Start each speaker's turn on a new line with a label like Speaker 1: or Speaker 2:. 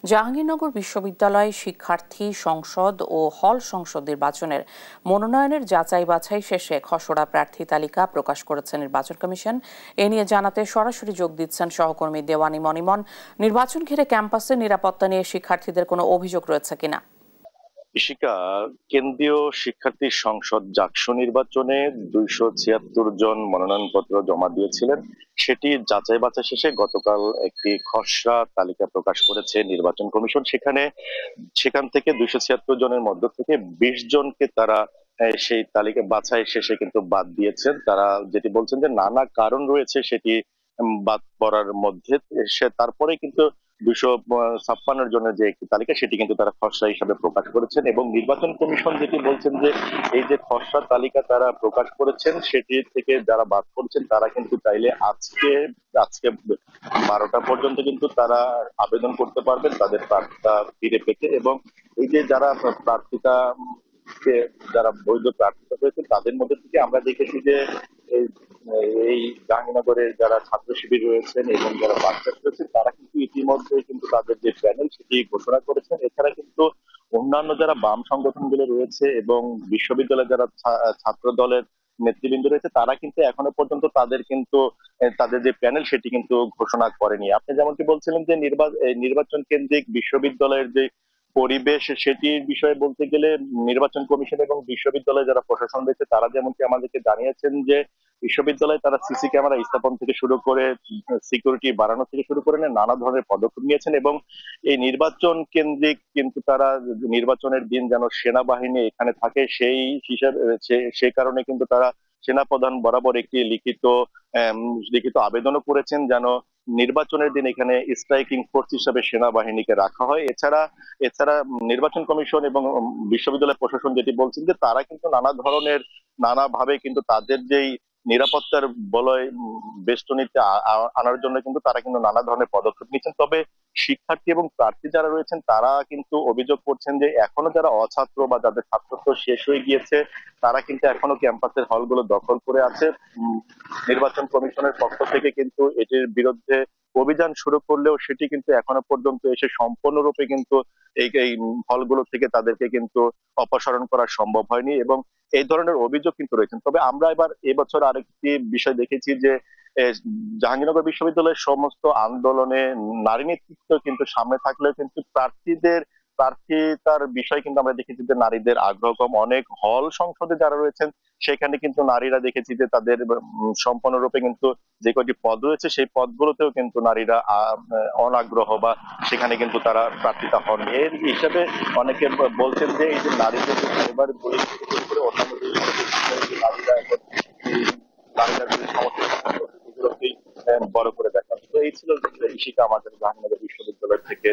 Speaker 1: জাহাঙ্গীরনগর বিশ্ববিদ্যালয় শিক্ষার্থী সংসদ ও হল সংসদ নির্বাচনের মনোনয়নের যাচাই বাছাই শেষে খসড়া প্রার্থী তালিকা প্রকাশ করেছে নির্বাচন কমিশন। এ নিয়ে জানাতে সরাসরি যোগ দিচ্ছেন সহকর্মী দেওয়ানী মনিমন। নির্বাচন ঘিরে ক্যাম্পাসে নিরাপত্তা নিয়ে শিক্ষার্থীদের কোনো অভিযোগ রয়েছে কিনা?
Speaker 2: ইশিকা, কেন্দ্রীয় শিক্ষার্থী সংসদ জাকসু নির্বাচনে 276 জন মনোনয়নপত্র জমা দিয়েছিলেন। সেটি যাচাই বাছাই শেষে গতকাল একটি খসড়া তালিকা প্রকাশ করেছে নির্বাচন কমিশন। সেখান থেকে 276 জনের মধ্য থেকে 20 জনকে তারা সেই তালিকা বাছাই শেষে কিন্তু বাদ দিয়েছেন। তারা যেটি বলছেন যে নানা কারণ রয়েছে সেটি বাদ পড়ার মধ্যে তারপরে কিন্তু 256 জনের যে একটি তালিকা সেটি কিন্তু তারা খসড়া হিসাবে প্রকাশ করেছেন, এবং নির্বাচন কমিশন যেটি বলছেন যে এই যে খসড়া তালিকা তারা প্রকাশ করেছেন সেটি থেকে যারা বাদ পড়ছেন তারা কিন্তু চাইলে আজকে আজকে 12টা পর্যন্ত কিন্তু তারা আবেদন করতে পারবেন তাদের প্রার্থিতা ফিরে পেতে। এবং এই যে যারা প্রার্থিতা যারা বৈধ প্রার্থিতা হয়েছে তাদের মধ্যে থেকে আমরা দেখেছি যে এই এই জাহাঙ্গীরনগরের যারা ছাত্র শিবির রয়েছেন এবং যারা বাচ্চা রয়েছেন তারা কিন্তু ইতিমধ্যে কিন্তু তাদের যে প্যানেল সেটি ঘোষণা করেছেন। এছাড়া কিন্তু অন্যান্য যারা বাম সংগঠনগুলো রয়েছে এবং বিশ্ববিদ্যালয়ের যারা ছাত্র দলের নেতৃবৃন্দ রয়েছে তারা কিন্তু এখনো পর্যন্ত তাদের যে প্যানেল সেটি কিন্তু ঘোষণা করেনি। আপনি যেমনটি বলছিলেন যে নির্বাচন কেন্দ্রিক বিশ্ববিদ্যালয়ের যে পরিবেশ সেটির বিষয়ে বলতে গেলে নির্বাচন কমিশন এবং বিশ্ববিদ্যালয়ে যারা প্রশাসন রয়েছে তারা যেমনটি আমাদেরকে জানিয়েছেন যে বিশ্ববিদ্যালয়ে তারা সিসি ক্যামেরা স্থাপন থেকে শুরু করে সিকিউরিটি বাড়ানো থেকে শুরু করে নানা ধরনের পদক্ষেপ নিয়েছেন। এবং এই নির্বাচন কেন্দ্রিক কিন্তু তারা নির্বাচনের দিন যেন সেনাবাহিনী এখানে থাকে সেই হিসাবে সে কারণে কিন্তু তারা সেনাপ্রধান বরাবর একটি লিখিত আবেদনও করেছেন যেন নির্বাচনের দিন এখানে স্ট্রাইকিং ফোর্স হিসাবে সেনাবাহিনীকে রাখা হয়। এছাড়া এছাড়া নির্বাচন কমিশন এবং বিশ্ববিদ্যালয় প্রশাসন যেটি বলছেন যে তারা কিন্তু নানাভাবে কিন্তু তাদের যেই নিরাপত্তার বলয় বেষ্টনীতে আনার জন্য কিন্তু তারা কিন্তু নানা ধরনের পদক্ষেপ নিচ্ছেন। তবে শিক্ষার্থী এবং প্রার্থী যারা রয়েছেন তারা কিন্তু অভিযোগ করছেন যে এখনো যারা অছাত্র বা যাদের ছাত্রত্ব শেষ হয়ে গিয়েছে তারা কিন্তু এখনো ক্যাম্পাসের হলগুলো দখল করে আছে। নির্বাচন কমিশনের পক্ষ থেকে কিন্তু এটির বিরুদ্ধে অভিযান শুরু করলেও সেটি কিন্তু এখনো পর্যন্ত এসে সম্পূর্ণরূপে কিন্তু এই হলগুলো থেকে তাদেরকে কিন্তু অপসারণ করা সম্ভব হয়নি, এবং এই ধরনের অভিযোগ কিন্তু রয়েছেন। তবে আমরা এবার এবছর আরেকটি বিষয় দেখেছি যে জাহাঙ্গীরনগর বিশ্ববিদ্যালয়ের সমস্ত আন্দোলনে নারী নেতৃত্ব কিন্তু সামনে থাকলেও কিন্তু প্রার্থিতার বিষয় কিন্তু আমরা দেখেছি যে নারীদের আগ্রহ কম। অনেক হল সংসদে যারা রয়েছেন সেখানে কিন্তু নারীরা দেখেছি যে তাদের সম্পূর্ণরূপে কিন্তু যে কয়টি পদ রয়েছে সেই পদগুলোতেও কিন্তু নারীরা অনাগ্রহ বা সেখানে কিন্তু তারা প্রার্থিতা হন। এর হিসাবে অনেকে বলছেন যে এই যে নারীদের এবার বই থেকে শুরু করে অন্যান্য যে নারীরা এখন নারীরা যে সমস্যা এগুলোকেই বড় করে দেখা। তো এই ছিল ইশিকা আমাদের জাহাঙ্গীরনগর বিশ্ববিদ্যালয় থেকে